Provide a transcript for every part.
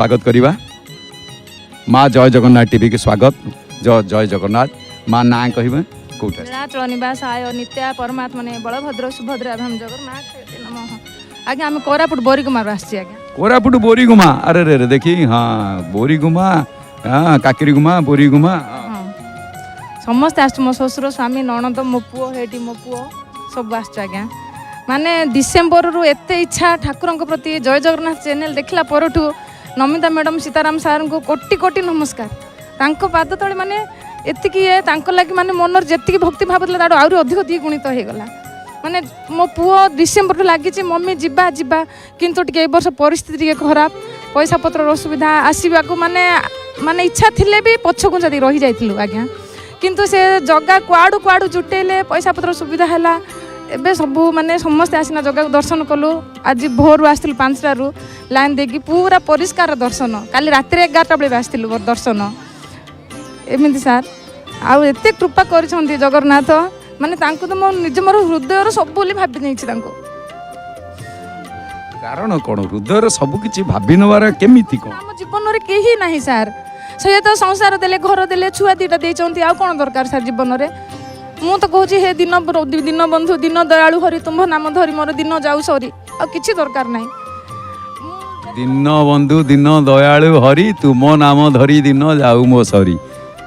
स्वागत करवा माँ जय जगन्नाथ टीवी के स्वागत। जय जगन्नाथ माँ ना कह कौटा नीलाचल निवास आय नित्या परमात्मा बलभद्र सुभद्रा भम जगन्नाथ नमः। आज्ञा आम कोरापुट बोरीगुमा आज्ञा कोरापुट बोरीगुमा। अरे रे देखी हाँ बोरीगुमा हाँ काकिरीगुमा बोरीगुमा समस्ते आस मो शशुर स्वामी नणद मो पुओ हेटी मो पुओ सब आज्ञा माने डिसेम्बर रु एत इच्छा ठाकुर प्रति जय जगन्नाथ चैनल देखला परठू नमिता मैडम सीताराम सार को कोटि कोटि नमस्कार। तांको पाद तले माने एतिकी लगी माने मनर जेतिकी भक्ति भाव तार आहरी अधिक दी गुणित हो गला। माने मो पुओ डिसेम्बर लगी मम्मी जिबा जिबा किंतु टिके वर्ष परिस्थिति खराब पैसा पत्र असुविधा आसवा को माने माने इच्छा थिले भी पछकु जदी रही जाइथिलु आज्ञा किंतु से जगह कुआडू कुआडू जुटेले पैसा पत्र सुविधा हैला एबे सबू माने समस्त आसिना जगह दर्शन कलु। आज भोर आसलु 5टा रु लाइन देकी पूरा परिष्कार दर्शन काली रात 11टा बेले आसलु दर्शन एमती सार आउ एते कृपा करिसंती जगन्नाथ माने तांको तो मो निज मोर हृदय सब बोली भाबी नेछि तांको कारण कोन हृदय सब किछि भाबी नवार केमिति कोन हम जीवन रे केही नाही सार से तो संसार देले घर देले छुआ दीटा देचंती आ कोन दरकार सार जीवन रे मु तो कहूँ हे दिन दिन बंधु दिन दयालु हरि तुम्भ नाम धरी मोर दिन जाऊ सरी आ किछि दरकार नाही। दिन बंधु दिन दयालु हरि तुम नाम धरी दिन जाऊ मो सरी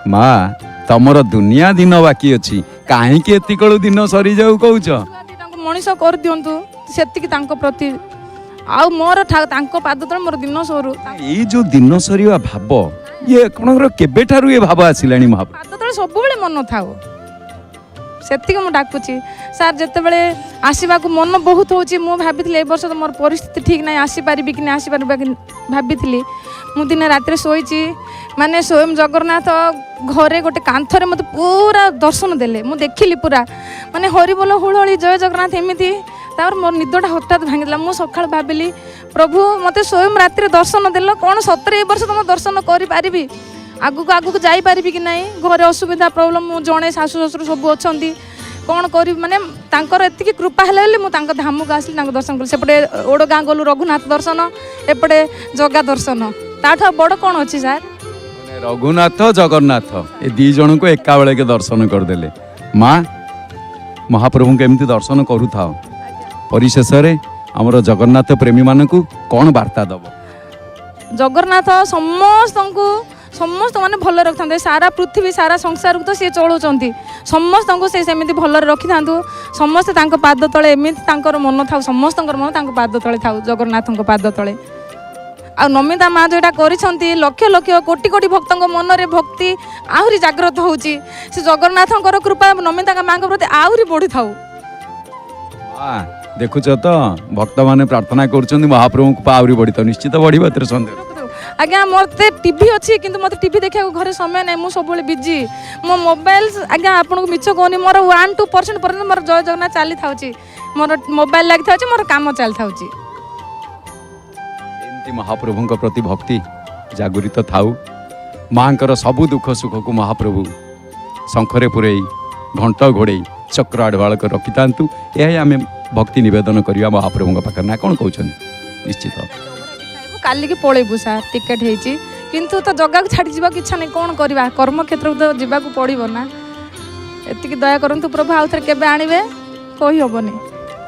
माँ तमर दुनिया दिन बाकी अच्छी कहीं एतिकलु दिन सरी जाऊ कहूच मनीष कर दिंतु सेतिकी तांको प्रति आउ मोर तांको पाद तले मोर दिन सरू ये जो दिन सरीवा भाव ये कोनर केबे ठारू ये भाव आसिलानी महा पाद तले सब बेले मन थाओ सेतिक मु डाकुची सार जिते बड़े आसवा को मन बहुत होची मु भाभी ए वर्ष तो मोर परिस्थिति ठीक ना आसी पारिबी कि ना आसी पारिबा कि भाभी मु दिन रात सोईची माने स्वयं जगन्नाथ घरे गोटे कांथरे मत पूरा दर्शन देले मु देखिली पूरा माने हरि बोल हुलहली जय जगन्नाथ एमिति तार मोर निदटा हठात भांगिला मु सकाळ भाबिली प्रभु मते स्वयं रात दर्शन देल कौन सतरे ए वर्ष तुम दर्शन करि पारिबी आगु आगु जाई पारिबी कि नहीं घरे असुविधा प्रॉब्लम मु जणे सासु ससुर सब अछंती कौन करी माने तांकर एतिकी कृपा हेले मु तांक धाम को आसली तांक दर्शन करी सेपटे ओडो गाँ गलु रघुनाथ दर्शन एपटे जगा दर्शन ताठा बड़ कौन अच्छी सार रघुनाथ जगन्नाथ ए दी जन को एका बेले के दर्शन करदेले माँ महाप्रभु के एमती दर्शन करू था परिशेष रे हमर जगन्नाथ प्रेमी मानकू कौन वार्ता दब जगन्नाथ समस्त माने भल रखि था सारा पृथ्वी सारा संसार को तो सी चलाउछंती समस्त को से सेमिति भल रखि थांतु समस्त तांको पाद तले एमिति तांकर मन थाउ समस्त मन तांको पाद तले थाउ जगन्नाथ पाद तले आ नमिता माँ जोटा करिसंती लक्ष लक्ष कोटि कोटि भक्तों मन रे भक्ति आहुरी जागृत होउची से जगन्नाथंकर कृपा नमिता माँ प्रति आहुरी बढ़ी थाउ देखुच तो भक्त माने प्रार्थना करुछंती महाप्रभु को आहुरी बढ़ी तो निश्चित बढ़िबा तेरे संदेह आज्ञा मते टीवी अच्छी किंतु मते टीवी देखा घर समय नहीं मुझे सब बिजी मो मोबाइल आज्ञा आपन को मिछ कहनी मोर 1-2% पर्यंत मोर जय जगन्नाथ चली थाउची मोर मोबाइल लागि थाउची मोर काम चली थाउची एमती महाप्रभु को प्रति भक्ति जागृत थाउ मांकर सबु दुख सुख को महाप्रभु शंखरे पुरई घंट घोड़े चक्र आडवाल कर रखि तांतु यही आम भक्ति निवेदन करवा महाप्रभु पाखे ना कौन कहते निश्चित काली की पलैबू सार टिकेट होती किंतु तो जगह को छाड़ी जावा इच्छा नहीं कौन करवा कर्म क्षेत्र को तो जावाक पड़ो ना एतिकी दया करंतु प्रभु आउ थे केबे आनिबे कहि होबनी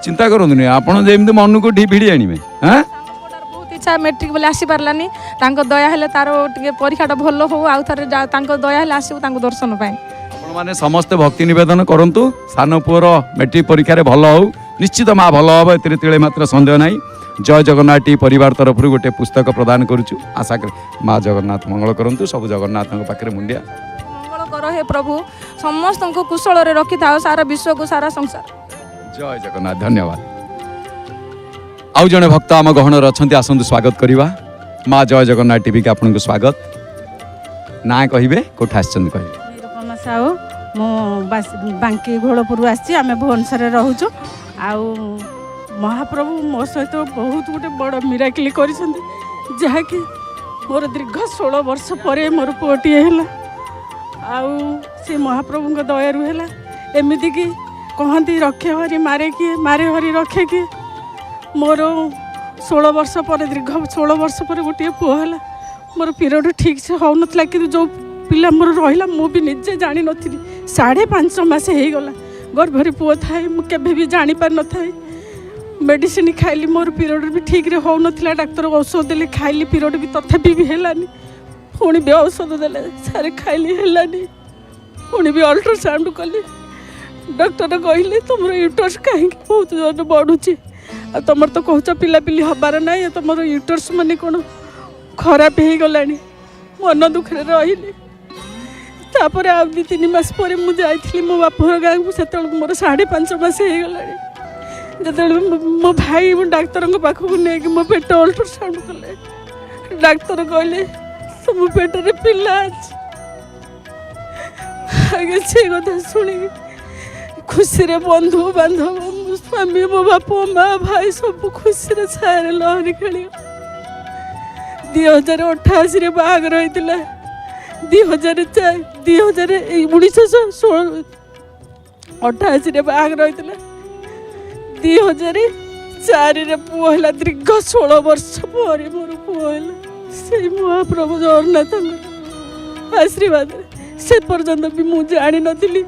चिंता करंतु आपण जेमते मन को भिड़ी आनिबे हां बहुत इच्छा मैट्रिक बोले आसी पारलानी तांको दया हेले तारो टिके परीक्षाटा भलो हो आउ थे तांको दया हेले आसीबो तांको दर्शन पाए आपण माने समस्त भक्ति निवेदन करंतु सान पुअर मैट्रिक परीक्षा रे भलो हो निश्चित मां भलो हो एतिरे तिळे मात्र संदेह नाही। जय जगन्नाथ टी परिवार तरफ गोटे पुस्तक प्रदान करुचु आशा कर माँ जगन्नाथ मंगल करंतु सब जगन्नाथ पाखे मुंडिया मंगल कर हे प्रभु समस्त को कुशल रे रखि थाओ सारा विश्व को सारा संसार जय जगन्नाथ धन्यवाद। आउ जने भक्त आम गहन अच्छा आसतु स्वागत करवा माँ जय जगन्नाथ टीवी के आपन को स्वागत ना कहे कौट आसन कहे निरुपमा साहू मु बांकी घोड़पुर आसी आम भुवनेश्वर रोचु आउ महाप्रभु मो सहित बहुत गोटे बड़ मिराकिल करी मोर दीर्घ 16 वर्ष पर मोर पुओटीए है आउ से महाप्रभु दयारू है एमती कि कहती रखे हरि मारे किए मारे हरि रखे किए मोर 16 वर्ष पर दीर्घ 16 वर्ष पर गोटे पुओ है मोर पीरियड ठीक से हो नथला कि जो पिला मोर रहिला मु भी निजे जानि नथिली 5.5 मास हे गला गर्भरे पुओ थाए मु केबे भी जानि पार न थाए मेडिसिन खाइली मोर पीरियड भी ठीक रे हो नथला डॉक्टर औषध देले खाइली पीरियड भी तथापि भी हेलानी पुणी भी औषध देले सारे खाइली हेलानी पुणी भी अल्ट्रासाउंड कली डॉक्टर कहले तुम यूटर्स कहीं बहुत जोर बढ़ुची आ तुम तो कौच पिला पिली हबार ना तुम यूटर्स माने कौन खराब हो गलानी मन दुखे रही तापर आ 2-3 मास पर मुझे जाइली मो बापर गाँव को से मोर 5.5 मास हो गला जो मो भाई मो डाक्तर पाखक नहीं मो पेट अल्ट्रासाउंड कले डाक्तर कहले तुम पेटर पिला आगे से कथा शुणी खुशी रे बंधु बांधव मो स्वामी मो बाप माँ भाई सब खुशी रे सारे लहरी खेल 2088 रे बाहागर होइतिला 1988 रे बाहागर होइतिला 2004 रे पुओ हला दीर्घ 16 वर्ष पर मोर पुओ हला से महाप्रभु जगन्नाथ आशीर्वाद से पर्यंत भी मु जानी नथिली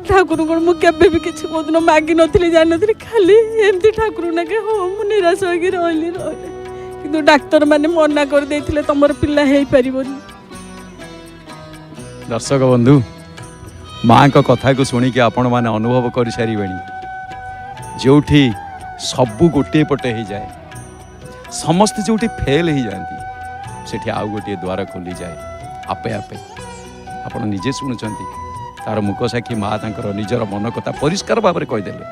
ठाकुर को मुझे भी किसी कोदिन मागि नी जान नी खाली एमती ठाकुर ना के हाँ मुझे निराश होगी रही कि डाक्तर मैंने मना कर देथिले तुमर पिला हो पारिबनी। दर्शक बंधु माँ का कथा को शुणिक आपण मैंने अनुभव कर सारे जो सबू गोटे पटे हो जाए समस्ते जो फेल हो जाती से आउ गोटे द्वार खोली जाए आपे आपे आपण निजे शुणुंट तार मुख साक्षी माँ तांकर निजर मन कथा परिष्कार भाव में कहीदेले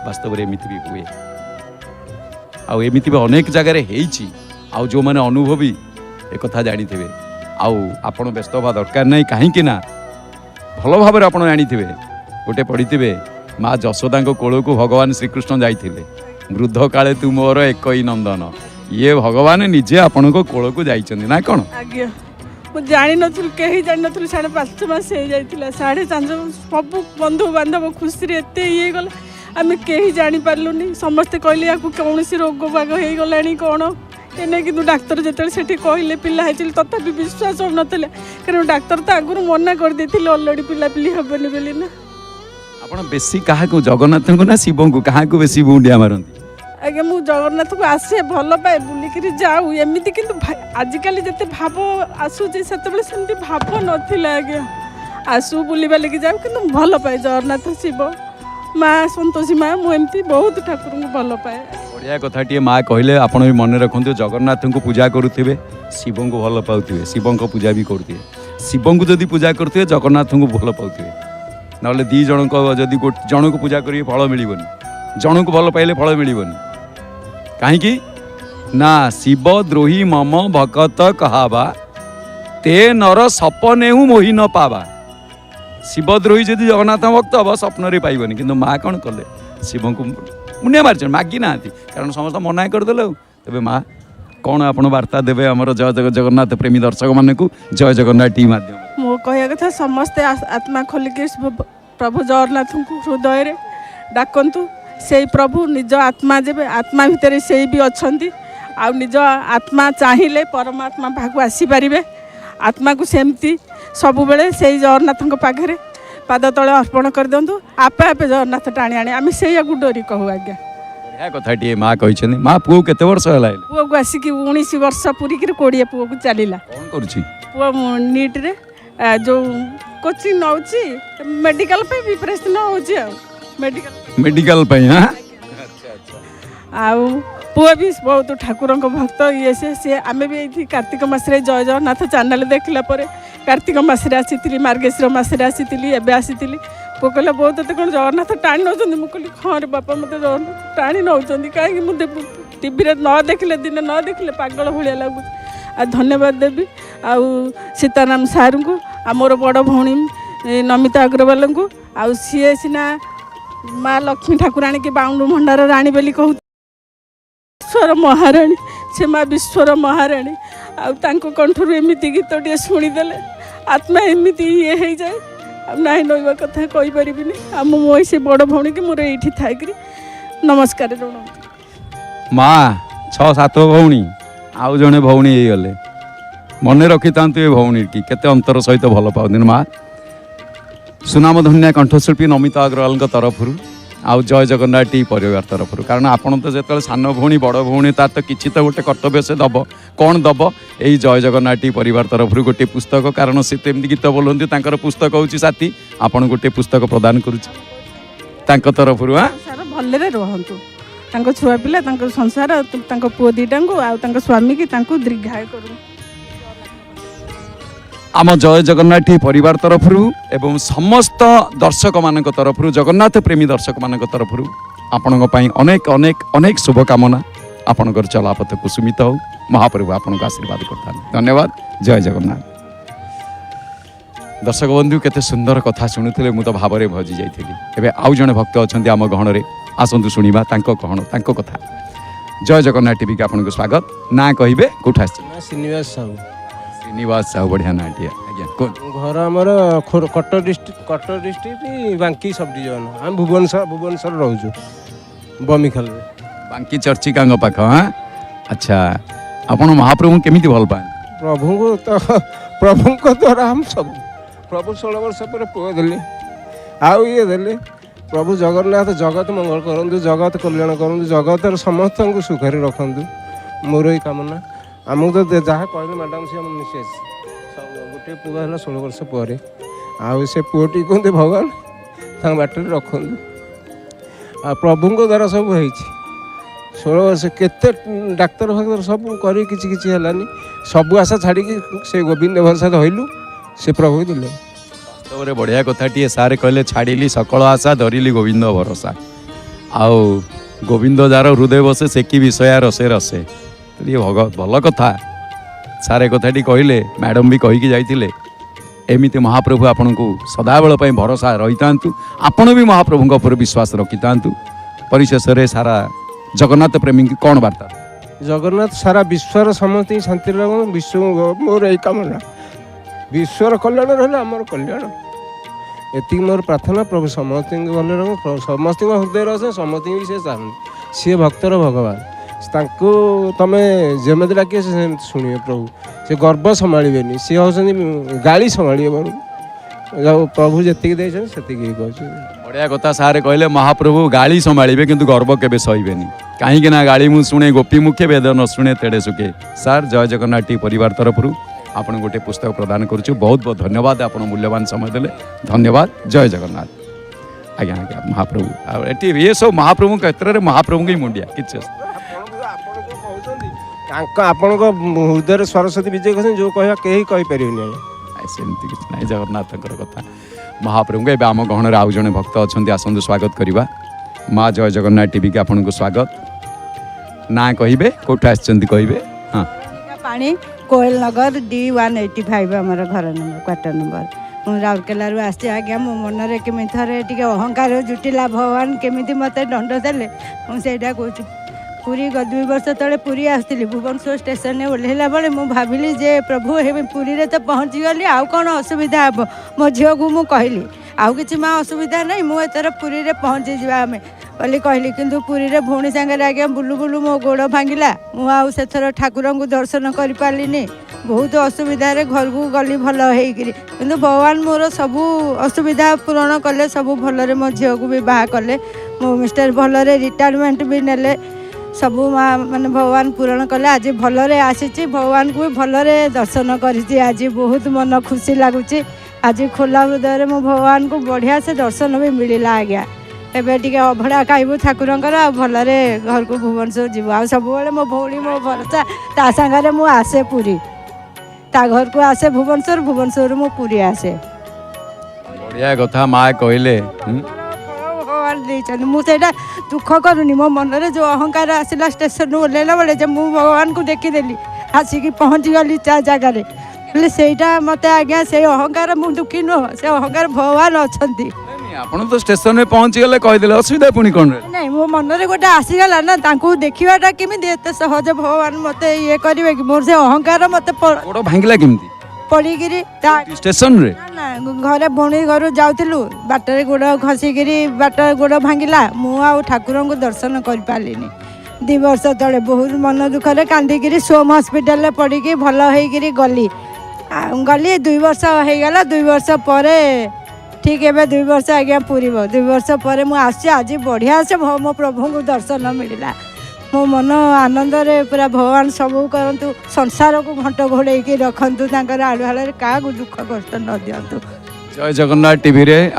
वास्तव में एमती भी हुए आमती भी अनेक जगार हो जो मैंने अनुभवी एक जानी थे आपण व्यस्त हवा दरकार नहीं कहीं ना भल भाव में आपड़ जानी गोटे पढ़ी माँ जशोदा कोल को भगवान श्रीकृष्ण जाते वृद्ध काले तू मोर एक नंदन ये भगवान निजे आपण कोल को जाइछन्ति ना कौन मुझे जानी नी कहीं जानी नी 5.5 मास हो जाता 5.5 सब बंधु बांधव खुशी एत ये गला आम कहीं जानी पार्लुनी समस्ते कहले या कौन रोग बाग हो गला कौन एने कि डाक्तर जो से कहले पिला होती तथापि विश्वास हो नाला कारण डाक्तर तो आगुरी मना कर देते अलरेडी पिला पिली हेबनी बोली ना आपण बेसी क्या जगन्नाथ को ना शिव को क्या बेसी मुंडिया मारती आगे मु जगन्नाथ को आसे भल पाए बुलिकी जाऊ एमती कि आजिकल जिते भाव आसूची से भाव नाला आगे आसू बुलवा लगे जाऊ कि भल पाए जगन्नाथ शिव माँ संतोषी माँ मुझे बहुत ठाकुर को भल पाए बढ़िया कथाटे माँ कहले आपण भी मन रखु जगन्नाथ को पूजा करुवे शिव को भल पाऊे शिव को पूजा भी करुवे शिव को जदि पूजा करुवे जगन्नाथ को भल पाऊे ना 2 जन को जदि जन को पूजा करेंगे फल मिलबनी जन को भल पाइले फल मिलबनी कहीं ना शिव द्रोही मम भगत कहावा ते नर सपने मोहि न पावा शिवद्रोही जदि जगन्नाथ भक्त हम स्वप्न पाइबनी कि माँ कौन कले शिव को मुनिया मार्च मागि ना कारण समस्त मना करदे तेरे माँ कौन आप वार्ता देवे आमर जय जगन्नाथ प्रेमी दर्शक मान को जय जगन्नाथ टी माध्यम मो कह कथा समस्ते आत्मा खोलिक प्रभु जगन्नाथ को हृदय रे डाकंतु से प्रभु निज आत्मा जब आत्मा भितर से भी अच्छा आ निज आत्मा चाहिए परमात्मा पाक आसीपारे आत्मा को सेमती सब बेले से जगन्नाथ पाखे पाद तले अर्पण कर दिंतु आपे आपे जगन्नाथ टाणी आने आम से डोरी कहू आज्ञा कथाटे माँ कही माँ पुओ केते वर्ष है पुओ को आसिक 19 वर्ष पूरिक 20 पुओ को चलला कौन कर पुओ नीट रे जो कोचिंग नौ मेडिकल प्रिपरेशन हो मेडिकल हाँ आउ पुओ भी बहुत ठाकुर भक्त ये से आम भी ये कार्तिक मसरे जय जगन्नाथ चैनल देखला कार्तिक मसरे आसी मार्गशीर मसरे आसी एवं आसी पुओ कहला बहुत तो कौन जगन्नाथ टाणी नौ मुझे हाँ रे बापा मत जगन्नाथ टाणी नौ कहीं मुझे टीवी न देखले दिन न देखले पागल भाया लगुच आ धन्यवाद देवी आउ सीताराम सार को आ मोर बड़ भौणी नमिता अग्रवाल को आउ सी सीना माँ लक्ष्मी ठाकुराणी के बाउंडू भंडार राणी बोली कहू विश्वर महाराणी से माँ विश्वर महाराणी आउ कंठर एमती गीत शुणीदे आत्मा एमती ये हो जाए नाई नईवा कथा कहीपरि मो से बड़ भौणी की मोर ये थी नमस्कार माँ 6-7 भौणी आउ जड़े भौणी गले मन रखी था ए भौणी की केते अंतर सहित भल पाऊँ माँ सुनाम धन्या कंठशिल्पी नमिता अग्रवाल तरफ आउ जय जगन्नाथ टी परिवार तरफ कारण आपण तो जो सान भौणी बड़ भौणी तार तो किसी तो गोटे कर्तव्य से दब कौन दब यही जय जगन्नाथ टी परिवार तरफ गोटे पुस्तक कारण से तमती गीत बोलती तांकर पुस्तक हूँ साथी आपण गोटे पुस्तक प्रदान करुँच तरफ सारा भलरे रहंतु तांको छुआ पिला तांको संसार तांको पुओ दीटा को आ तांको स्वामी की तांको दीर्घाय करू आम जय जगन्नाथ टी परिवार तरफ एवं समस्त दर्शक मान तरफ जगन्नाथ प्रेमी दर्शक मान तरफ आपण अनेक अनेक अनेक शुभकामना आपणकर चलापथ कुसुमित हो महाप्रभु आपन को आशीर्वाद करता धन्यवाद जय जगन्नाथ दर्शक बंधु केते सुंदर कथा शुणुले मु तो भाव भजी जाइए आउ जड़े भक्त अच्छा आम गहन में आसतु शुणा कहण कथा जय जगन्नाथ टीवी के आपन को स्वागत ना कहे कौट श्रीनिवास साहू श्रीनिवास साहू बढ़िया ना आज्ञा घर आमर कटक डिस्ट्रिक्ट बांकी सब डिविजन आम भुवनेश्वर रोचु बमिखाल बांकी चर्चिका पाख हाँ अच्छा आपण महाप्रभु केमी भल पाए प्रभु को तो प्रभु को द्वारा हम सब प्रभु 16 वर्ष पर पुआ देले आउ ये देले प्रभु जगन्नाथ जगत मंगल करंतु जगत कल्याण करंतु जगत समस्त को सुखरे रखंतु मोर ही कामना आमको तो जहाँ कहले मैडम से मिसेस गोटे पुआ है 16 वर्ष पर आउ से पुओटी कहते भगवान तांग बाटर रखंतु आ प्रभु को द्वारा सब है 16 वर्ष केते डाक्तर फाक्तर सब कर किसी है सब आशा छाड़ी से गोविंद भरसा धइलु से प्रभु दिले वास्तव बढ़िया कथा टी सारे कहले छाड़िली सकल आशा धरिली गोविंद भरोसा आउ गोविंद जार हृदय बसे से कि विषय रसे रसे ये भल कथा सारे कथाटी कहले मैडम भी कहीकि जाइए एमती महाप्रभु आपन को सदाबेल भरोसा रही था आपण भी महाप्रभु उपर विश्वास रखी था परिशेष सारा जगन्नाथ प्रेमी की कौन वार्ता जगन्नाथ सारा विश्वर समस्त शांति रह विश्व मोर यही कामना विश्वर कल्याण रहा आमर कल्याण एति मोर प्रार्थना प्रभु समस्त भल रह समस्त हृदय रहे समस्त भी से चाहते सी भक्तर भगवान तांको तमे जेमती डाकिए से शुणे प्रभु से गर्व संभाळिबेनी सी होसनी गाली संभाळिबे प्रभु जति देछन सेति कहछ बढ़िया कथा सारे कहले महाप्रभु गाली संभाळिबे किंतु गर्व केबे सहिबेनी कहीं ना गाली मु शुणे गोपी मुखे वेद न शुणे तेड़े सुखे सार जय जगन्नाथ टी परिवार तरफ आपण गोटे पुस्तक प्रदान करुछु बहुत बहुत धन्यवाद आपण मूल्यवान समय देले धन्यवाद जय जगन्नाथ आज्ञा आज्ञा महाप्रभु एटी ये सब महाप्रभु क्षेत्र में महाप्रभु की मुंडिया किछ आपण हृदय सरस्वती विजय कहते जो कह कहीं कहीपर सेमती किसी ना जगन्नाथ कथा महाप्रभु ए आम गहन आउ जड़े भक्त अच्छा आसतु स्वागत करवा माँ जय जगन्नाथ टीवी के आपन को स्वागत ना कहे कौट आसबे हाँ पानी कोयल नगर D185 आम घर नंबर क्वार्टर नंबर मुझे राउरकेला आसी आज्ञा मो मन केमी थे टे अहंकार जुटिला भगवान केमी मत दंड देले मुझे कहूँ पुरी 2 वर्ष तले पुरी आसती भुवनेश्वर स्टेशन में ओह्लैला बेले मुझे भाविली जे प्रभु हे पुरी रे तो पहुँची गली आउ कौन असुविधा हे मो झील को मुझे कहली आउ कि माँ असुविधा नहीं मुझे एथर पुरी रे पहुँची जा आम बोली कहली किंतु पुरी रे भौणी सांगे आज्ञा बुलू बुलू मो गोड़ भांगिला मुझे से ठाकुर को दर्शन कर पारिनी बहुत असुविधा घर को गली भल होकरी किंतु भगवान मोर सबू असुविधा पूरण कले सब भलरे मो झील को भी बाहा कले मो मिस्टर भलरे रिटायरमेंट भी नेले सबू माँ मैंने भगवान पूरण कले आज भलरे आसी भगवान को भी भलरे दर्शन करी आज बहुत मन खुशी लगुच आज खोला हृदय मो भगवान को बढ़िया से दर्शन भी मिलला आज्ञा एवं टे अभड़ा खाइबू ठाकुर भलरे घर को भुवनेश्वर जीव आ सब मो भौणी मो भरोसा ता सांगे मु आसे पुरी ता घर को आसे भुवनेश्वर भुवनेश्वर मु पुरी आसे बढ़िया कथा माँ कहले भगवान देते मुझे दुख करूनी मो मन में जो अहंकार आसला स्टेशन ओह्लैला बेले जो मु भगवान को देखीदेली आसिक पहुँची गली जगार से मत आज्ञा से अहंकार मु दुखी नुह से अहंकार भगवान अच्छा आपण तो स्टेशन में पहुँची गले कहीदे असुविधा पुणी कौन नहीं मो मन में गोटे आसीगला ना देखाटा केमी एत सहज भगवान मत ये करेंगे कि मोर से अहंकार मत गोड़ भांगिला केमती पड़ीकि स्टेशन रे ना घरे भौणी घर जाऊँ बाटर गोड़ खसिकी बाट गोड़ भांगिला मु ठाकुर को दर्शन कर पारिनी 2 वर्ष तले बहुत मन दुखरे कांदिकी सोम हस्पिटाल पड़ी भल होगी गली गली 2 वर्ष हो गला 2 वर्ष पर ठीक है 2 वर्ष आज्ञा पूरी 2 वर्ष पर मुझे आज बढ़िया से मो प्रभु को दर्शन मिलला मो मन आनंद रे पूरा भगवान सबू करंतु संसार को घंट घोड़े रखंतु तांकर आड़ुहाल क्या दुख कष्ट न दिंतु। जय जगन्नाथ टीवी रे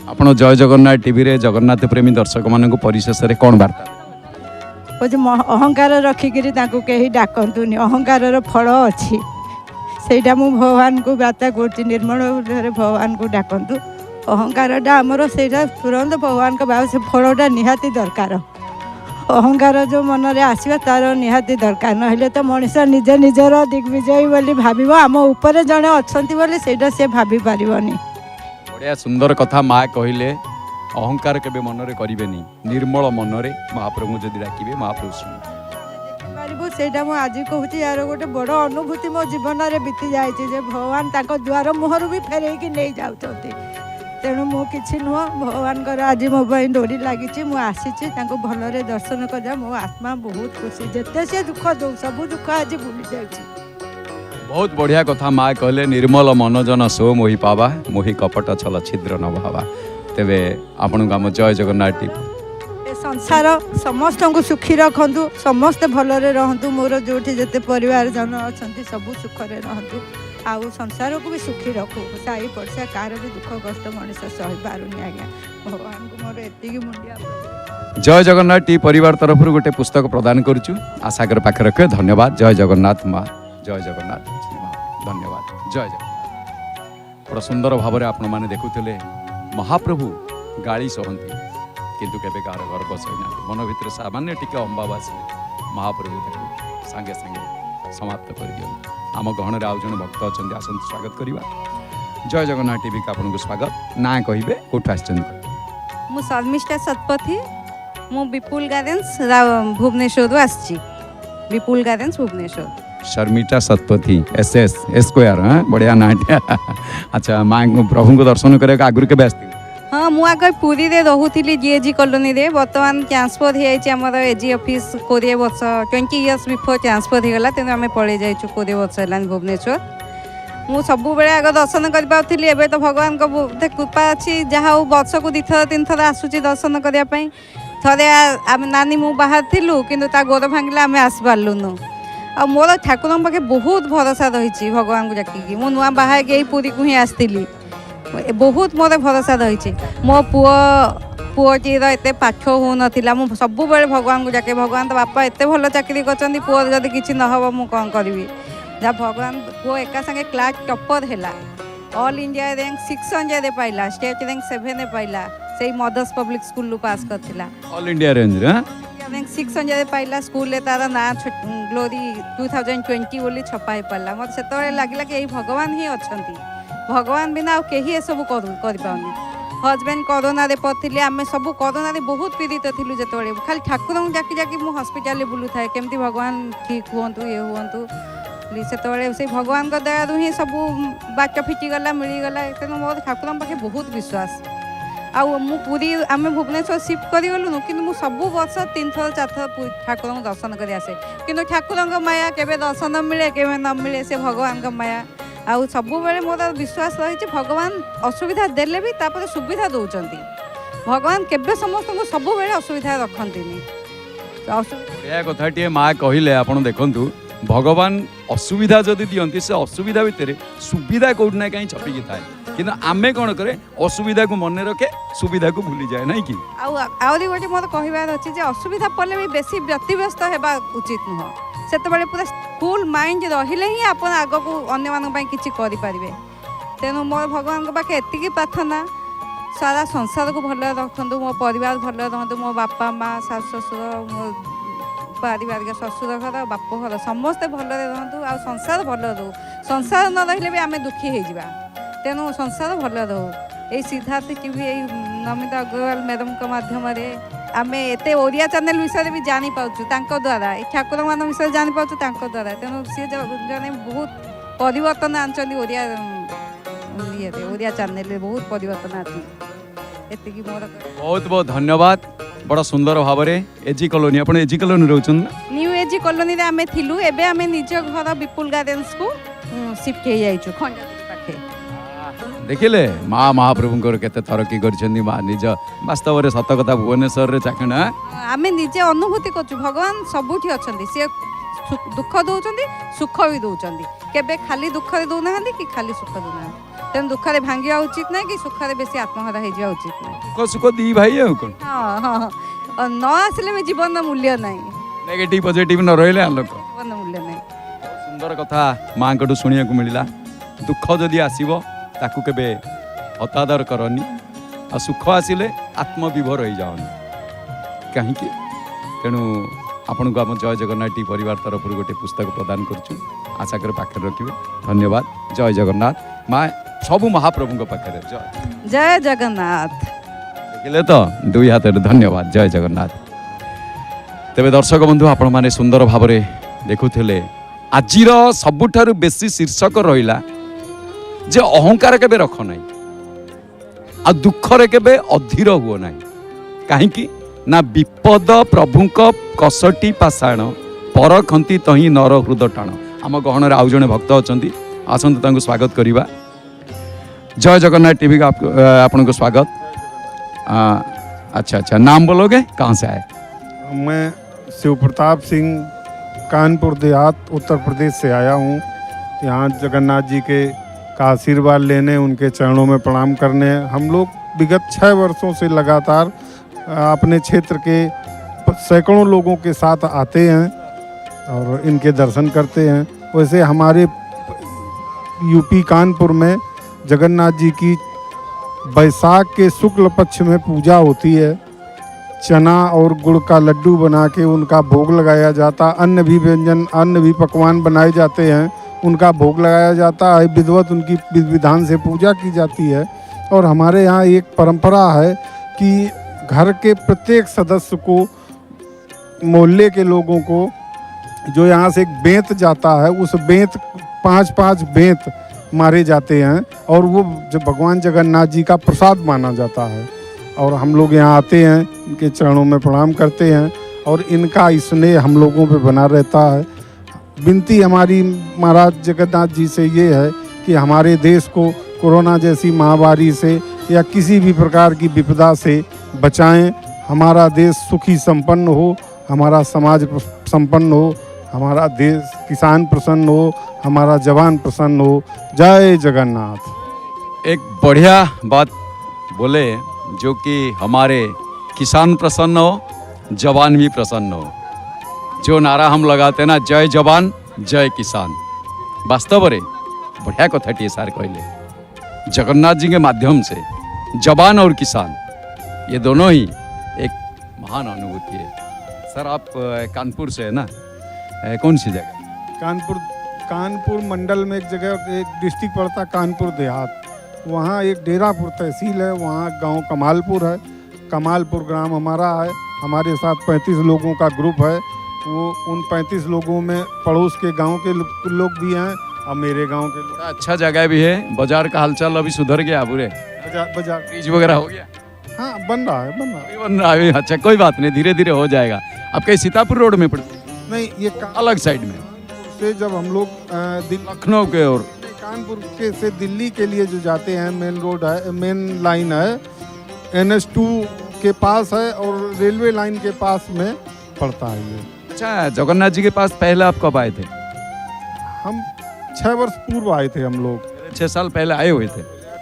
आपण जय जगन्नाथ टीवी रे जगन्नाथ प्रेमी दर्शक मान परिशेष रे कौन वार्ता अहंकार रखिकी कहीं डाकतुनि अहंकार फल अच्छी सेटा मु भगवान को वार्ता कर निर्मल भगवान को डाकतु अहंकारटा आमर से तुरंत भगवान का बाबू से फलटा निहाती दरकार अहंकार जो मन में आसवा तार निहाती दरकार ना तो मनीष निज निजर दिग्विजयी बोली भाव आम उपर जड़े अच्छा से भाभी पारनी। बढ़िया सुंदर कथा माँ कहले अहंकार केबे मन रे करिबेनी निर्मल मन रे महाप्रभु जदि डाकिबे महाप्रभु सुनिबे सेटा मु आज कहूँ यार गोटे बड़ अनुभूति मो जीवन में बीती जाए भगवान द्वार मुहर भी फेरैकी नहीं जाऊँच तेणु मु कि नुह भगवान आज मो डोरी लगी मुझे भलरे दर्शन कर मो आत्मा बहुत खुशी जिते से दुख दो सब दुख आज भूली जाए। बहुत बढ़िया कथा माँ कहले निर्मल मन जन सो मोहि पावा मोहि कपट छल छिद्र न भावा तेबे आपन आम जय जगन्नाथ टीवी संसार समस्त को सुखी रखु समस्ते भलरे रहतु मोर जो जिते परिवार जन अच्छा सब सुखरे रहतु आउ संसार को भी सुखी रखु साई पड़सा कार भी दुख कष्ट मनीष सही पारुनी आज्ञा भगवान को मोर एति मुंडिया। जय जगन्नाथ टी परिवार तरफ गोटे पुस्तक प्रदान करुचु आशाकर पाखे रखे धन्यवाद। जय जगन्नाथ माँ जय जगन्नाथ धन्यवाद जय जगन्नाथ। बड़ा सुंदर भाव आपण मैंने देखुले महाप्रभु गाड़ी सहती किंतु केबे कार गर्भ सहीना मन भितर सामान्य टिके अंबाव आसे महाप्रभु सांगे सांगे समाप्त कर दियंती। आम गहन आउ जन भक्त अच्छा आसत स्वागत करवा। जय जगन्नाथ टीवी का आपको स्वागत ना कहे कौट मु शर्मिष्ठा सतपथी मु विपुल गार्डेन्स भुवनेश्वर आसी Vipul gardens Bhubaneswar Sharmistha Satpathy SS square हाँ बढ़िया ना अच्छा माँ प्रभु को दर्शन करने आगुरी के आसती हाँ मु आगे पुरी रे रोथी GAG कॉलोनी रे बर्तमान ट्रांसफर हो जाए AG ऑफिस 20 वर्ष 20 इयर्स बिफोर ट्रांसफर हो गला तेणु आम पड़े जाइए 20 वर्ष है भुवनेश्वर मु सब बेले आगे दर्शन कर पाती एवं तो भगवान को कृपा अच्छी जहाँ वर्ष को 2 थर 3 थर आसूची दर्शन करने थे नानी मु बाहर थिलु किंतु ता गोड़ भांगला आम आस पार्लुनु आ मोर ठाकुर पाखे बहुत भरोसा रही भगवान को डाकिकी मु नुआ बाहर गई पुरी को ही आसती बहुत मोर भरोसा रही मो पुओटीर एत पाठ हो नाला मु सब भगवान को डाके भगवान तो बापा एत भल चाकरी कर पुओर जदि किसी नहब मु कौन करी जहाँ भगवान पुओ एका संगे क्लास टॉपर है ऑल इंडिया रैंक 600 पाइला स्टेट रैंक 7 पाइला से मदर्स पब्लिक स्कूल पास करथिला ऑल इंडिया रेंज रैंक 600 पाइला स्कूल रे तार ना ग्लोरी 2020 बोली छपा ही पाला मत से लगे कि भगवान ही अच्छा भगवान बिना आ कहीं ये सब कर हजबैंड कोरोना रे पड़े आम सब कोरोना रे बहुत पीड़ित थिलु जो खाली ठाकुर को जाकि जाकि मु हॉस्पिटल बुलू थाए केमती भगवान ठीक हूँ ये हूँ से भगवान का दया ही सब बाट फिटिगला मिलगला तेणु मोर ठाकुर पाखे बहुत विश्वास आउ मु पूरी आम भुवनेश्वर शिफ्ट करगलुनु कि सब वर्ष 3 थर 4 थर ठाकुर को दर्शन कर आसे कि ठाकुर माया केवे दर्शन मिले केवे न मिले से भगवान का माया आउ सब बेले मोर विश्वास रही भगवान असुविधा देले भी तापर सुविधा दौरान भगवान केवे समस्त को सब बेले असुविधा रखती कथाटे माँ कहले आप देखु भगवान असुविधा जदि दियंती से असुविधा भितर सुविधा कौट ना कहीं छपिकी थाए किंतु आमे कौन करे असुविधा को मन रखे सुविधा को भूली जाए ना कि आउरी गोटे मोर कहबार अच्छी जे असुविधा पड़े भी बेसी व्यतिव्यस्त होगा उचित नुह से पूरा फुल माइंड रहिले ही आप आग को अन्य मानक किसी करें तेणु मोर भगवान पाखे एतिकी प्रार्थना सारा संसार को भल रखु मो परिवार भल रुँ मो बापा माँ सास ससुर मो पारिवारिक ससुर घर बाप घर समस्ते भलरे रुँ आ संसार भल रो संसार न रही भी आम दुखी हो जा तेणु संसार भल रो ये सिद्धार्थ टीवी यही नमिता अग्रवाल मैडम के माध्यम आम एत ओडिया चैनल विषय भी जानी पाचु द्वारा ठाकुर मान विषय जानी पाचु द्वारा तेणु सी जने बहुत परिवर्तन आनी ओडिया चैनल बहुत परिवर्तन आती मोर बहुत बहुत धन्यवाद बड़ा सुंदर भाव में एजी कॉलोनी आपण एजी कॉलोनी रोचन ना न्यू एज कॉलोनी रे आमे थिलु एबे आमे निज घर विपुल गार्डन्स को शिफ्ट हे जाइछु खंडगिरी पाखे देखिले माँ महाप्रभुंकर केते तरक्की करछन्ती माँ निज वास्तव में सत कथा भुवनेश्वर रे चाखणा आमे निजे अनुभूति करछु भगवान सबुठी अछंती से दुख दउचंती सुख भी दउचंती केबे खाली दुख रे दउ नाहंती कि खाली सुख दउ नाहंती तेन दुख रे भांगिया उचित ना कि सुख रे बेसी आत्महत्या हे जा उचित ना दुख सुख दी भाई है कोन हाँ हाँ और न आसले में जीवन ना मूल्य नहीं नेगेटिव पॉजिटिव न रहले लोक जीवन मूल्य नहीं सुंदर कथा माँ कटू शुणा मिलला दुख जदि आसब ताकू केबे हतादर करनी आ सुख आसिले आत्मविभोर हो जाओनी कहीं तेणु आपण को आम जय जगन्नाथ टी परिवार तरफ गोटे पुस्तक प्रदान करछु आशा कर पाखे रखिए धन्यवाद जय जगन्नाथ माँ सबु महाप्रभु पाखे जय जगन्नाथ देखिले तो दुई हाथ धन्यवाद जय जगन्नाथ तेरे दर्शक बंधु आपण माने सुंदर भाव में देखुले आजिर सबुठारु बेसी शीर्षक रहिला जे अहंकार केबे रख नाही आ दुख रे केबे अधीर हुओ नाही काहेकि ना विपद प्रभुक कसटी पाषाण परखंती तही नर हृद टाण आम गहन रे आउ जणे भक्त अछंती आसंतु तांको स्वागत करिबा जय जगन्नाथ टीवी का आपन को स्वागत अच्छा नाम बोलोगे कहाँ से आए मैं शिव प्रताप सिंह कानपुर देहात उत्तर प्रदेश से आया हूँ यहाँ जगन्नाथ जी के का आशीर्वाद लेने उनके चरणों में प्रणाम करने हम लोग विगत 6 वर्षों से लगातार अपने क्षेत्र के सैकड़ों लोगों के साथ आते हैं और इनके दर्शन करते हैं। वैसे हमारे यूपी कानपुर में जगन्नाथ जी की बैसाख के शुक्ल पक्ष में पूजा होती है। चना और गुड़ का लड्डू बना के उनका भोग लगाया जाता, अन्न भी व्यंजन अन्न भी पकवान बनाए जाते हैं, उनका भोग लगाया जाता है। विधिवत उनकी विधि विधान से पूजा की जाती है। और हमारे यहाँ एक परंपरा है कि घर के प्रत्येक सदस्य को, मोहल्ले के लोगों को, जो यहाँ से एक बेंत जाता है उस बेंत 5-5 बेंत मारे जाते हैं और वो जब भगवान जगन्नाथ जी का प्रसाद माना जाता है। और हम लोग यहाँ आते हैं, इनके चरणों में प्रणाम करते हैं और इनका स्नेह हम लोगों पे बना रहता है। विनती हमारी महाराज जगन्नाथ जी से ये है कि हमारे देश को कोरोना जैसी महामारी से या किसी भी प्रकार की विपदा से बचाएं, हमारा देश सुखी संपन्न हो, हमारा समाज संपन्न हो, हमारा देश किसान प्रसन्न हो, हमारा जवान प्रसन्न हो। जय जगन्नाथ। एक बढ़िया बात बोले जो कि हमारे किसान प्रसन्न हो, जवान भी प्रसन्न हो। जो नारा हम लगाते ना, जय जवान जय किसान, वास्तव में बढ़िया कथा टी सार कहले। जगन्नाथ जी के माध्यम से जवान और किसान ये दोनों ही एक महान अनुभूति है। सर आप कानपुर से है ना, कौन सी जगह? कानपुर मंडल में एक जगह, एक डिस्ट्रिक्ट पड़ता कानपुर देहात, वहाँ एक डेरापुर तहसील है, वहाँ गांव कमालपुर है। कमालपुर ग्राम हमारा है। हमारे साथ 35 लोगों का ग्रुप है। वो उन 35 लोगों में पड़ोस के गांव के लोग भी हैं और मेरे गांव के लोग। अच्छा जगह भी है। बाजार का हालचाल अभी सुधर गया पूरे? बाजार ब्रिज वगैरह हो गया? हाँ बन रहा है बन रहा है। अच्छा कोई बात नहीं, धीरे धीरे हो जाएगा। आपके सीतापुर रोड में पड़ता? नहीं, ये अलग साइड में से जब हम लोग लखनऊ के और कानपुर के से दिल्ली के लिए जो जाते हैं, मेन रोड है, मेन लाइन है, NH2 के पास है और रेलवे लाइन के पास में पड़ता है ये। अच्छा, जगन्नाथ जी के पास पहले आप कब आए थे? हम 6 वर्ष पूर्व आए थे। हम लोग 6 साल पहले आए हुए थे।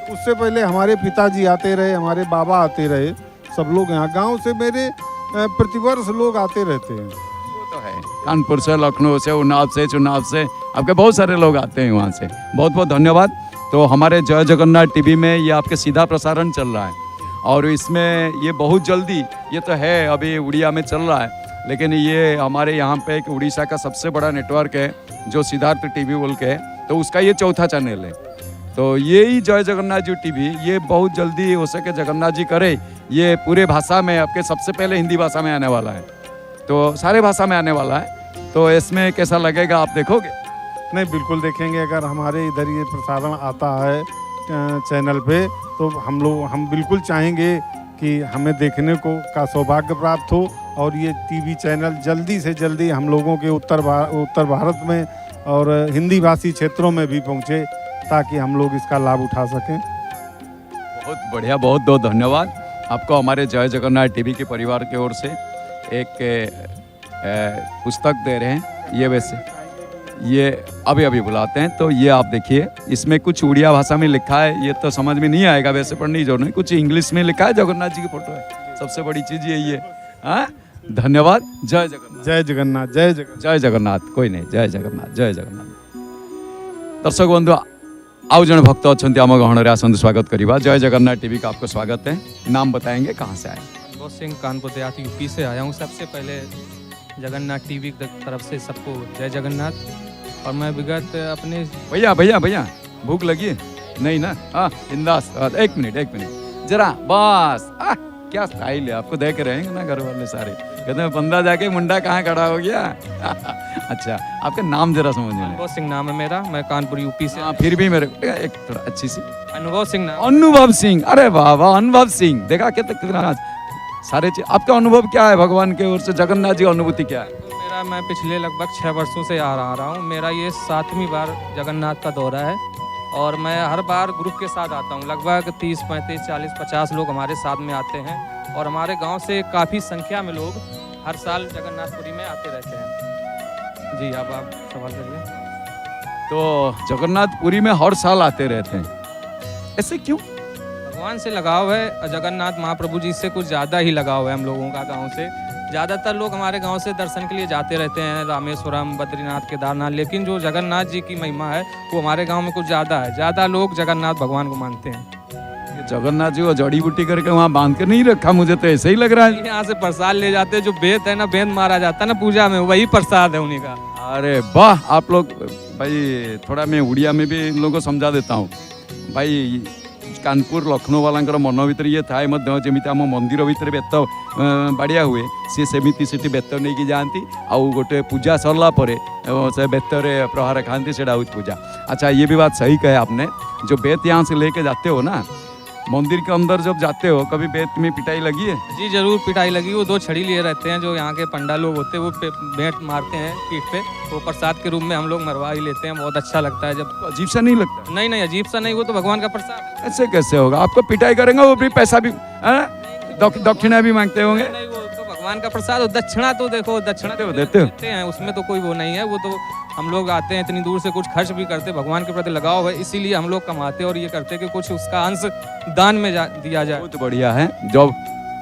उससे पहले हमारे पिताजी आते रहे, हमारे बाबा आते रहे, सब लोग यहाँ गांव से मेरे प्रतिवर्ष लोग आते रहते हैं। वो तो है, कानपुर से, लखनऊ से, उन्नाव से, चुनाव से, आपके बहुत सारे लोग आते हैं वहाँ से। बहुत बहुत धन्यवाद। तो हमारे जय जगन्नाथ टीवी में ये आपके सीधा प्रसारण चल रहा है और इसमें ये बहुत जल्दी, ये तो है अभी उड़िया में चल रहा है, लेकिन ये हमारे यहाँ पे एक उड़ीसा का सबसे बड़ा नेटवर्क है जो सिद्धार्थ टीवी बोल के है, तो उसका ये चौथा चैनल है। तो ये ही जय जगन्नाथ जी टीवी, ये बहुत जल्दी हो सके जगन्नाथ जी करे, ये पूरे भाषा में आपके सबसे पहले हिंदी भाषा में आने वाला है, तो सारे भाषा में आने वाला है। तो इसमें कैसा लगेगा आप देखोगे? नहीं, बिल्कुल देखेंगे। अगर हमारे इधर ये प्रसारण आता है चैनल पे तो हम बिल्कुल चाहेंगे कि हमें देखने को का सौभाग्य प्राप्त हो और ये टीवी चैनल जल्दी से जल्दी हम लोगों के उत्तर भारत में और हिंदी भाषी क्षेत्रों में भी पहुँचे ताकि हम लोग इसका लाभ उठा सकें। बहुत बढ़िया, बहुत बहुत धन्यवाद आपको। हमारे जय जगन्नाथ टीवी के परिवार की ओर से एक पुस्तक दे रहे हैं। ये वैसे ये अभी अभी बुलाते हैं, तो ये आप देखिए, इसमें कुछ उड़िया भाषा में लिखा है, ये तो समझ में नहीं आएगा वैसे पढ़ने की जरूरत नहीं, कुछ इंग्लिश में लिखा है, जगन्नाथ जी की फोटो है, सबसे बड़ी चीज़ यही है। हाँ, धन्यवाद। जय जगन्नाथ, जय जगन्नाथ, जय जगन्नाथ, जय जगन्नाथ। कोई नहीं, जय जगन्नाथ, जय जगन्नाथ। दर्शक बंधु, आउ जन भक्त अच्छा आम गहन आसतु स्वागत करवा। जय जगन्नाथ टीवी का आपको स्वागत है। नाम बताएंगे, कहाँ से आए? अनुभव सिंह, कानपुर देहात यूपी से आया हूँ। सबसे पहले जगन्नाथ टीवी की तरफ से सबको जय जगन्नाथ। और मैं विगत अपने भैया भैया भैया भूख लगी है? नहीं ना? हाँ, बिंदास। एक मिनट जरा बस। क्या स्टाइल है, आपको देख रहे हैं ना घर वाले सारे, कहते हैं बंदा जाके मुंडा कहाँ खड़ा हो गया। अच्छा, आपका नाम जरा समझ में? अनुभव सिंह नाम है मेरा, मैं कानपुर यूपी से। हाँ, फिर भी मेरे एक थोड़ा अच्छी सी अनुभव सिंह नाम। अनुभव सिंह, अरे वाह वाह, अनुभव सिंह। देखा कितना सारे चीज। आपका अनुभव क्या है भगवान के ओर से, जगन्नाथ जी अनुभूति क्या है? मेरा, मैं पिछले लगभग 6 वर्षों से आ रहा हूँ। मेरा ये 7वीं बार जगन्नाथ का दौरा है और मैं हर बार ग्रुप के साथ आता हूँ। लगभग 30, 35, 40, 50 लोग हमारे साथ में आते हैं और हमारे गांव से काफ़ी संख्या में लोग हर साल जगन्नाथपुरी में आते रहते हैं। जी, अब आप सवाल करिए। तो जगन्नाथपुरी में हर साल आते रहते हैं, ऐसे क्यों? भगवान से लगाव है, जगन्नाथ महाप्रभु जी से कुछ ज़्यादा ही लगाव है हम लोगों का गांव से। ज़्यादातर लोग हमारे गांव से दर्शन के लिए जाते रहते हैं, रामेश्वरम, बद्रीनाथ, केदारनाथ, लेकिन जो जगन्नाथ जी की महिमा है वो हमारे गांव में कुछ ज़्यादा है। ज़्यादा लोग जगन्नाथ भगवान को मानते हैं। जगन्नाथ जी को जड़ी बूटी करके वहाँ बांध कर नहीं रखा, मुझे तो ऐसे ही लग रहा है। यहाँ से प्रसाद ले जाते हैं, जो बेत है ना, बेंत मारा जाता है ना पूजा में, वही प्रसाद है उन्हीं का। अरे वाह, आप लोग भाई, थोड़ा मैं उड़िया में भी इन लोगों को समझा देता हूँ भाई। कानपुर लखनऊ वाला मन भर ये थाए जमी आम मंदिर भितर बेत बाड़िया हुए, सी सेमती से बेत नहीं जाती, आउ गोटे पूजा सरला से बेतरे प्रहार खाती, से पूजा। अच्छा, ये भी बात सही कहे आपने, जो बेत यहाँ से लेके जाते हो ना मंदिर के अंदर, जब जाते हो कभी बेत में पिटाई लगी है? जी जरूर, पिटाई लगी। वो 2 छड़ी लिए रहते हैं, जो यहाँ के पंडा लोग होते हैं, वो बेंट मारते हैं पीठ पे, वो प्रसाद के रूप में हम लोग मरवा ही लेते हैं। बहुत अच्छा लगता है जब। अजीब सा नहीं लगता? नहीं नहीं, अजीब सा नहीं, वो तो भगवान का प्रसाद है। ऐसे कैसे होगा? आपको पिटाई करेंगे, वो भी पैसा भी, दक्षिणा भी मांगते होंगे? नहीं, वो तो भगवान का प्रसाद। दक्षिणा तो देखो, दक्षिणा तो देते हैं, उसमें तो कोई वो नहीं है। वो तो हम लोग आते हैं इतनी दूर से, कुछ खर्च भी करते, भगवान के प्रति लगाव है, इसीलिए हम लोग कमाते और ये करते कि कुछ उसका अंश दान में दिया जाए। बहुत बढ़िया है। जो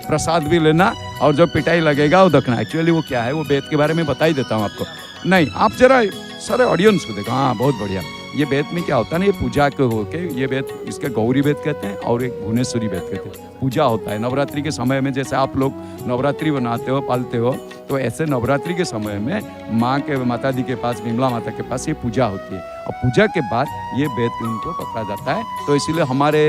प्रसाद भी लेना और जो पिटाई लगेगा वो दखना। एक्चुअली वो क्या है, वो बेत के बारे में बता ही देता हूँ आपको। नहीं, आप जरा सारे ऑडियंस को देखो। हाँ, बहुत बढ़िया। ये बेत में क्या होता है ना, ये पूजा के होके, ये बेत इसके गौरी बेत कहते हैं और एक भुवनेश्वरी बेत कहते हैं। पूजा होता है नवरात्रि के समय में, जैसे आप लोग नवरात्रि बनाते हो, पालते हो, तो ऐसे नवरात्रि के समय में माँ के, माता दी के पास, विमला माता के पास ये पूजा होती है और पूजा के बाद ये बेत उनको पकड़ा जाता है। तो इसीलिए हमारे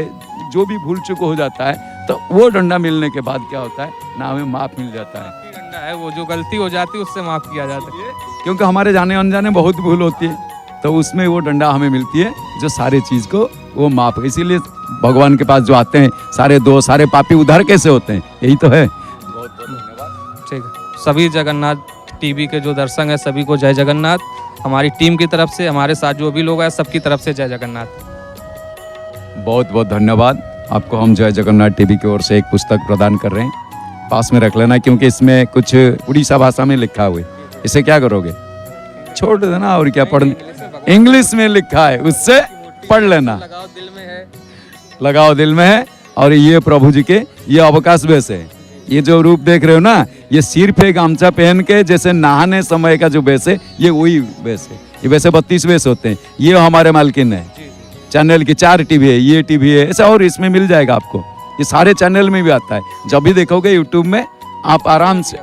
जो भी भूल चूक हो जाता है, तो वो डंडा मिलने के बाद क्या होता है ना, हमें माफ़ मिल जाता है। डंडा है वो, जो गलती हो जाती है उससे माफ़ किया जाता है, क्योंकि हमारे जाने अनजाने बहुत भूल होती है, तो उसमें वो डंडा हमें मिलती है जो सारे चीज़ को वो माफ। इसीलिए भगवान के पास जो आते हैं सारे दोस्त, सारे पापी उद्धार कैसे होते हैं, यही तो है। बहुत बहुत धन्यवाद। ठीक है, सभी जगन्नाथ टीवी के जो दर्शक हैं सभी को जय जगन्नाथ। हमारी टीम की तरफ से, हमारे साथ जो भी लोग हैं सबकी तरफ से जय जगन्नाथ। बहुत बहुत धन्यवाद आपको। हम जय जगन्नाथ टीवी की ओर से एक पुस्तक प्रदान कर रहे हैं, पास में रख लेना, क्योंकि इसमें कुछ उड़ीसा भाषा में लिखा हुआ है। इसे क्या करोगे? छोड़ देना, और क्या पढ़ने, इंग्लिश में लिखा है, उससे पढ़ लेना। लगाओ दिल में है, लगाओ दिल में है। और ये प्रभु जी के ये अवकाश वेश है। ये जो रूप देख रहे हो ना, ये सिर्फ एक गामछा पहन के जैसे नहाने समय का जो वेश है, ये वही वेश है। ये वैसे 32 वेश होते हैं। ये हमारे मालकिन है, चैनल की 4 टीवी है, ये टीवी है, ऐसा और इसमें मिल जाएगा आपको। ये सारे चैनल में भी आता है। जब भी देखोगे यूट्यूब में आप आराम से,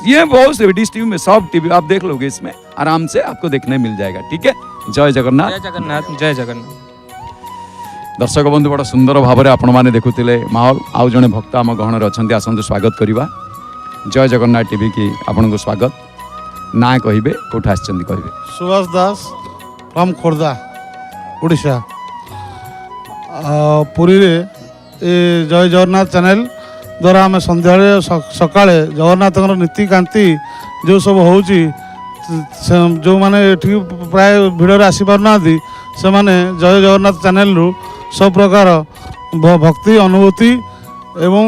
ये बहुत से डिश टीवी में सब टीवी आप देख लोगे, इसमें आराम से आपको देखने मिल जाएगा। ठीक है, जय जगन्नाथ। जय जगन्नाथ, जय जगन्नाथ। दर्शक बंधु, बड़ा सुंदर भाव में आपण मैंने देखुले माहौल। आउ जड़े भक्त आम गहन अच्छा, आसतु स्वागत करवा। जय जगन्नाथ टीवी की आपन को स्वागत। ना कहे कौट आस कहे? सुभाष दास फ्रॉम खोर्धा, ओडिशा। पुरी रे जय जगन्नाथ चैनल द्वारा आम सन्ध्या सका जगन्नाथ नीतिकांति जो सब हो जो मैंने प्राय भिड़ आसी पारना से माने जय जगन्नाथ चैनल रु सब प्रकार भक्ति अनुभूति एवं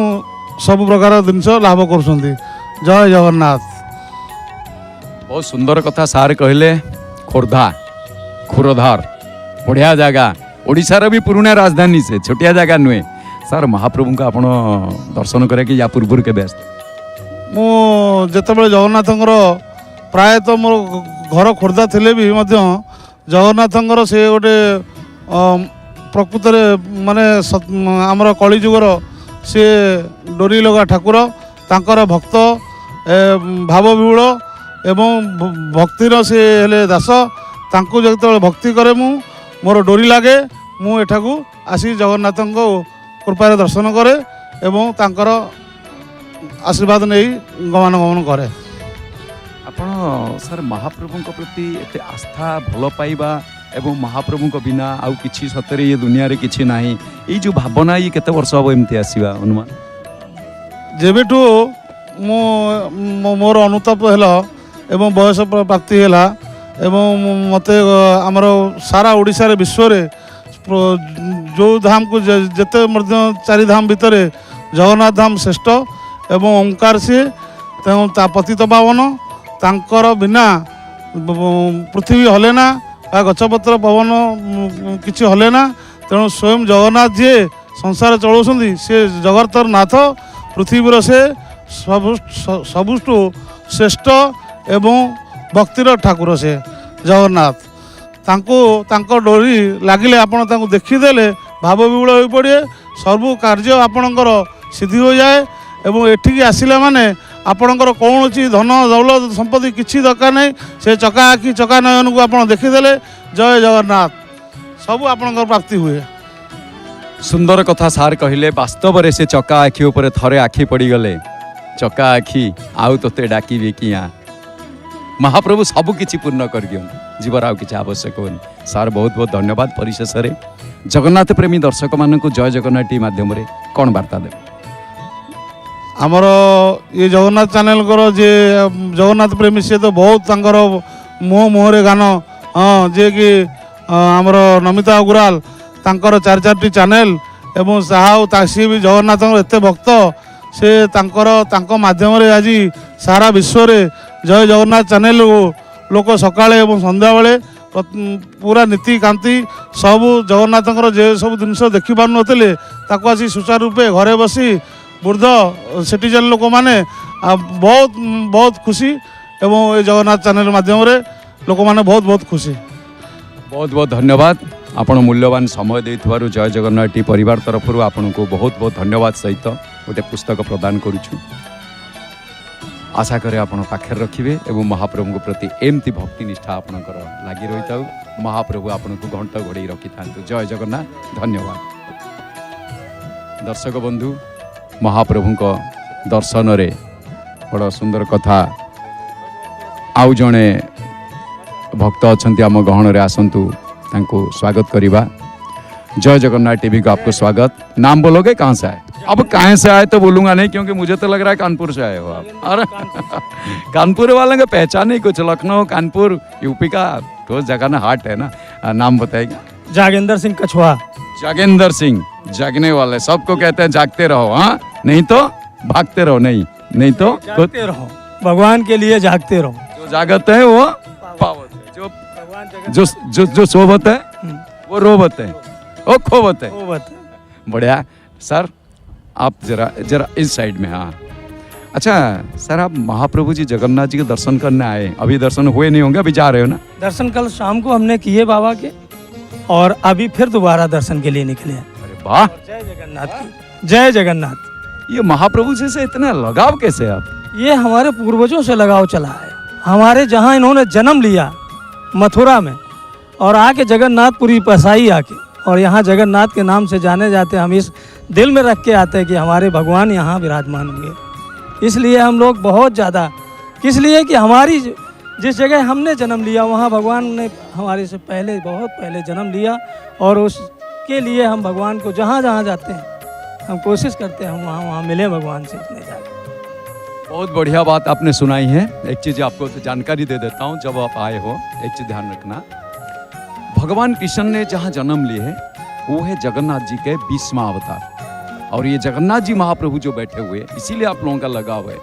सब प्रकार जिनस लाभ कर जय जगन्नाथ। बहुत सुंदर कथा सार कहले। खोर्धा खुरधार बढ़िया जगह ओडिशार भी पुराना राजधानी से छोटिया जगह नुहे सार महाप्रभु को आपण दर्शन करे कि या पूर्व के मु जिते जगन्नाथ प्रायतः मोर घर खोर्धा थिले भी जगन्नाथ से गोटे प्रकृत माने आमर कलिजुगर सी डोरी लगा ठाकुर तांकर भक्त भाव विहुल एवं भक्तिर से हेले दास तांको जो भक्ति करे मु मोर डोरी लगे मु एठाकू आसी जगन्नाथ कृपार दर्शन करे एवं तांकर आशीर्वाद नहीं गमनागमन करे। आपण सर महाप्रभु प्रति एते आस्था भल पाइबा एवं महाप्रभु बिना आउ किछि सतरे ये दुनिया रे किछि नाही ए जो भावना ये केते वर्ष अब एमती आसीबा अनुमान जेबेठू मोर अनुताप है एवं बयस प्राप्ति है एवं मते आमर सारा ओडिशा रे विश्व रे जो धाम को जेते चारि धाम भितर जगन्नाथ धाम श्रेष्ठ एवं ओंकार से पतित पावन तांकर बिना पृथ्वी हले ना गछपत्र पवन किछि हले ना तेणु स्वयं जगन्नाथ जी संसार चलाउछन्ती से जगतर नाथ पृथ्वीर से सबुठु श्रेष्ठ एवं भक्तिर ठाकुर से जगन्नाथ तांको डोरी लगिले आपण तांको देखीदेले भाव विहुल हो पड़े सर्व कार्य आपणकर सिद्धि हो जाए एवं एठिकी आसिला माने आपणकर कौन धन दौलत संपत्ति किसी दरकार नहीं से चका आखि चका नयन को आप देखीदेले जय जगन्नाथ सब आपणकर प्राप्ति हुए। सुंदर कथा सार कहले वास्तव रे से चका आखि ऊपर थरे आखि पड़ी गले चका आखि आउ तोते डाकिबे किया महाप्रभु सब किछि पूर्ण कर दियो जीवर आउ किछि आवश्यक होनी सार बहुत बहुत धन्यवाद। परिशेष रे जगन्नाथ प्रेमी दर्शक मानक जय जगन्नाथ टी माध्यम रे कौन वार्ता दे आमर ये जगन्नाथ चैनल कर जे जगन्नाथ प्रेमी से तो बहुत मुह मुहरे गान हाँ जे कि आमर नमिता अग्रवाल तांकर चार चार चैनल एवं साहा सी भी जगन्नाथ एत भक्त से तांको माध्यम रे आज सारा विश्व रे जय जगन्नाथ चैनल लोक सकाळे एवं संध्या बेले पूरा नीतिकांति सब जगन्नाथ जे सब जिनस देखि पार नथिले ताको आसी सुचारू रूपे घरे बसी वृद्ध सिटीजन लोक माने बहुत बहुत खुशी एवं ये जगन्नाथ चैनल माध्यम रे लोक माने बहुत बहुत खुशी। बहुत बहुत धन्यवाद आपण मूल्यवान समय देइथवारु जय जगन्नाथ टी परिवार तरफ आपण को बहुत बहुत धन्यवाद सहित गोटे पुस्तक प्रदान करूछु। आशा करे आपण पाखे रखिबे एवं महाप्रभु प्रति एमती भक्ति निष्ठा आपणकर लागि रहिताउ महाप्रभु आपण को घंटा घोड़े रखि थांतु। जय जगन्नाथ धन्यवाद। दर्शक बंधु महाप्रभु को दर्शन रे बड़ा सुंदर कथा आउ जणे भक्त अच्छा आम गहन रे आसंतु तांको स्वागत करिबा। जय जगन्नाथ टीवी को आपको स्वागत। नाम बोलोगे कहाँ से आए? अब कहाँ से आए तो बोलूंगा नहीं क्योंकि मुझे तो लग रहा है कानपुर से आए हो आप। अरे कानपुर वाले का पहचान ही कुछ लखनऊ कानपुर यूपी का तो जगह ना हाट है ना। नाम बताएगा? जागेंद्र सिंह कछुआ। जागेंद्र सिंह जागने वाले सबको कहते हैं जागते रहो हाँ नहीं तो भागते रहो नहीं तो जागते रहो भगवान के लिए जागते रहो। जो जागत है वो पावत है जो जो जो सोवत है वो रोवत है वो खोवत है। बढ़िया सर आप जरा इस साइड में हाँ। अच्छा सर आप महाप्रभु जी जगन्नाथ जी के दर्शन करने आए अभी दर्शन हुए नहीं होंगे अभी जा रहे हो ना? दर्शन कल शाम को हमने किए बाबा के और अभी फिर दोबारा दर्शन के लिए निकले हैं। अरे वाह जय जगन्नाथ की जय जगन्नाथ। ये महाप्रभु जी से इतना लगाव कैसे आप? ये हमारे पूर्वजों से लगाव चला है। हमारे जहाँ इन्होंने जन्म लिया मथुरा में और आके जगन्नाथपुरी पसाई आके और यहाँ जगन्नाथ के नाम से जाने जाते हम इस दिल में रख के आते हैं कि हमारे भगवान यहाँ विराजमान होंगे। इसलिए हम लोग बहुत ज़्यादा किस लिए कि हमारी जिस जगह हमने जन्म लिया वहाँ भगवान ने हमारे से पहले बहुत पहले जन्म लिया और उसके लिए हम भगवान को जहाँ जहाँ जाते हैं हम कोशिश करते हैं हम वहाँ मिले भगवान से अपने जाके। बहुत बढ़िया बात आपने सुनाई है। एक चीज़ आपको जानकारी दे देता हूँ, जब आप आए हो एक चीज़ ध्यान रखना, भगवान कृष्ण ने जहाँ जन्म लिए है वो है जगन्नाथ जी के 20वां अवतार। और ये जगन्नाथ जी महाप्रभु जो बैठे हुए, इसीलिए आप लोगों का लगाव है।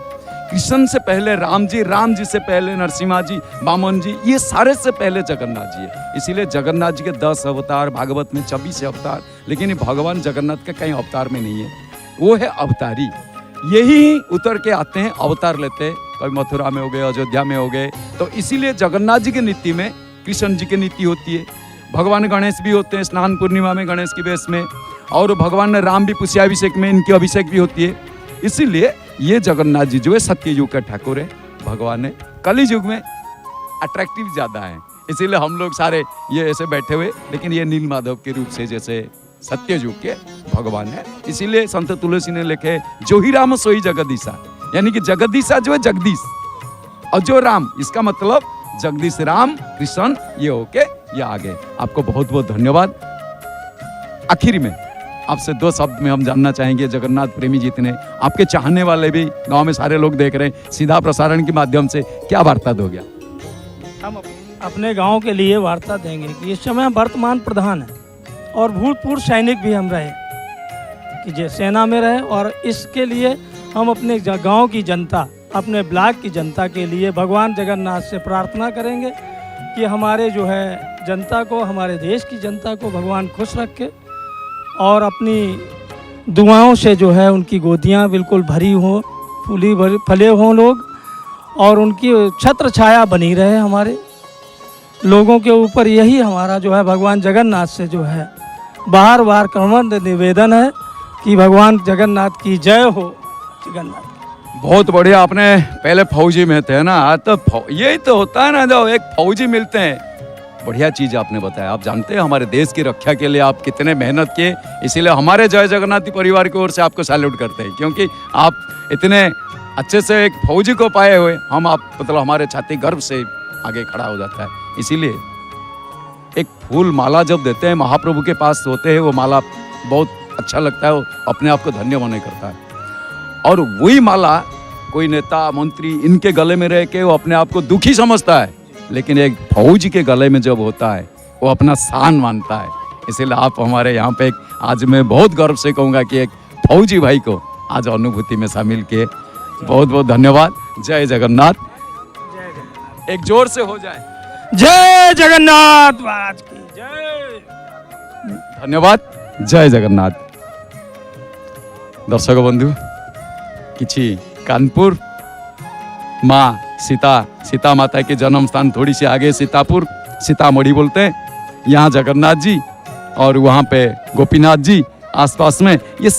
कृष्ण से पहले राम जी से पहले नरसिम्हा जी, वामन जी, ये सारे से पहले जगन्नाथ जी है। इसीलिए जगन्नाथ जी के 10 अवतार, भागवत में 26 अवतार, लेकिन ये भगवान जगन्नाथ के कहीं अवतार में नहीं है, वो है अवतारी। यही उतर के आते हैं, अवतार लेते हैं, कभी मथुरा में हो गए, अयोध्या में हो गए। तो इसीलिए जगन्नाथ जी की नीति में कृष्ण जी की नीति होती है। भगवान गणेश भी होते हैं स्नान पूर्णिमा में गणेश की वेश में, और भगवान राम भी पुष्याभिषेक में इनकी अभिषेक भी होती है। इसीलिए ये जगन्नाथ जी जो है सत्य युग का ठाकुर है, भगवान है। कली युग में अट्रैक्टिव ज़्यादा है, इसीलिए हम लोग सारे ये ऐसे बैठे हुए, लेकिन ये नील माधव के रूप से जैसे सत्य युग के भगवान है। इसीलिए संत तुलसी ने लिखे जो ही राम सोई जगदीशा, यानी कि जगदीशा जो है जगदीश, और जो राम, इसका मतलब जगदीश राम कृष्ण ये होके ये आगे। आपको बहुत बहुत धन्यवाद। आखिर में आपसे 2 शब्द में हम जानना चाहेंगे, जगन्नाथ प्रेमी जितने आपके चाहने वाले भी गांव में सारे लोग देख रहे हैं, सीधा प्रसारण के माध्यम से क्या वार्ता दोगे? हम अपने गांव के लिए वार्ता देंगे कि इस समय वर्तमान प्रधान है और भूतपूर्व सैनिक भी हम रहे, कि जो सेना में रहे, और इसके लिए हम अपने गांव की जनता, अपने ब्लॉक की जनता के लिए भगवान जगन्नाथ से प्रार्थना करेंगे कि हमारे जो है जनता को, हमारे देश की जनता को भगवान खुश रखे, और अपनी दुआओं से जो है उनकी गोदियां बिल्कुल भरी हों, फले हों लोग, और उनकी छत्र छाया बनी रहे हमारे लोगों के ऊपर। यही हमारा जो है भगवान जगन्नाथ से जो है बार बार क्रमबद्ध निवेदन है कि भगवान जगन्नाथ की जय हो। जगन्नाथ बहुत बढ़िया। आपने पहले फौजी में थे ना, तो यही तो होता है ना, जो एक फौजी मिलते हैं। बढ़िया चीज़ आपने बताया। आप जानते हैं हमारे देश की रक्षा के लिए आप कितने मेहनत किए, इसीलिए हमारे जय जगन्नाथ परिवार की ओर से आपको सैल्यूट करते हैं, क्योंकि आप इतने अच्छे से एक फौजी को पाए हुए, हम आप मतलब हमारे छाती गर्व से आगे खड़ा हो जाता है। इसीलिए एक फूल माला जब देते हैं महाप्रभु के पास होते हैं, वो माला बहुत अच्छा लगता है, वो अपने आप को धन्य मने करता है। और वही माला कोई नेता मंत्री इनके गले में रह के वो अपने आप को दुखी समझता है, लेकिन एक फौजी के गले में जब होता है वो अपना शान मानता है। इसीलिए आप हमारे यहाँ पे आज मैं बहुत गर्व से कहूँगा कि एक फौजी भाई को आज अनुभूति में शामिल किए। बहुत बहुत धन्यवाद। जय जगन्नाथ। एक जोर से हो जाए जय जगन्नाथ महाराज की जय। धन्यवाद। जय जगन्नाथ। दर्शक बंधु, किछि कानपुर माँ सीता माता के जन्म स्थान थोड़ी सी आगे सीतापुर, सीतामढ़ी बोलते हैं, यहाँ जगन्नाथ जी और वहाँ पे गोपीनाथ जी आसपास में, ये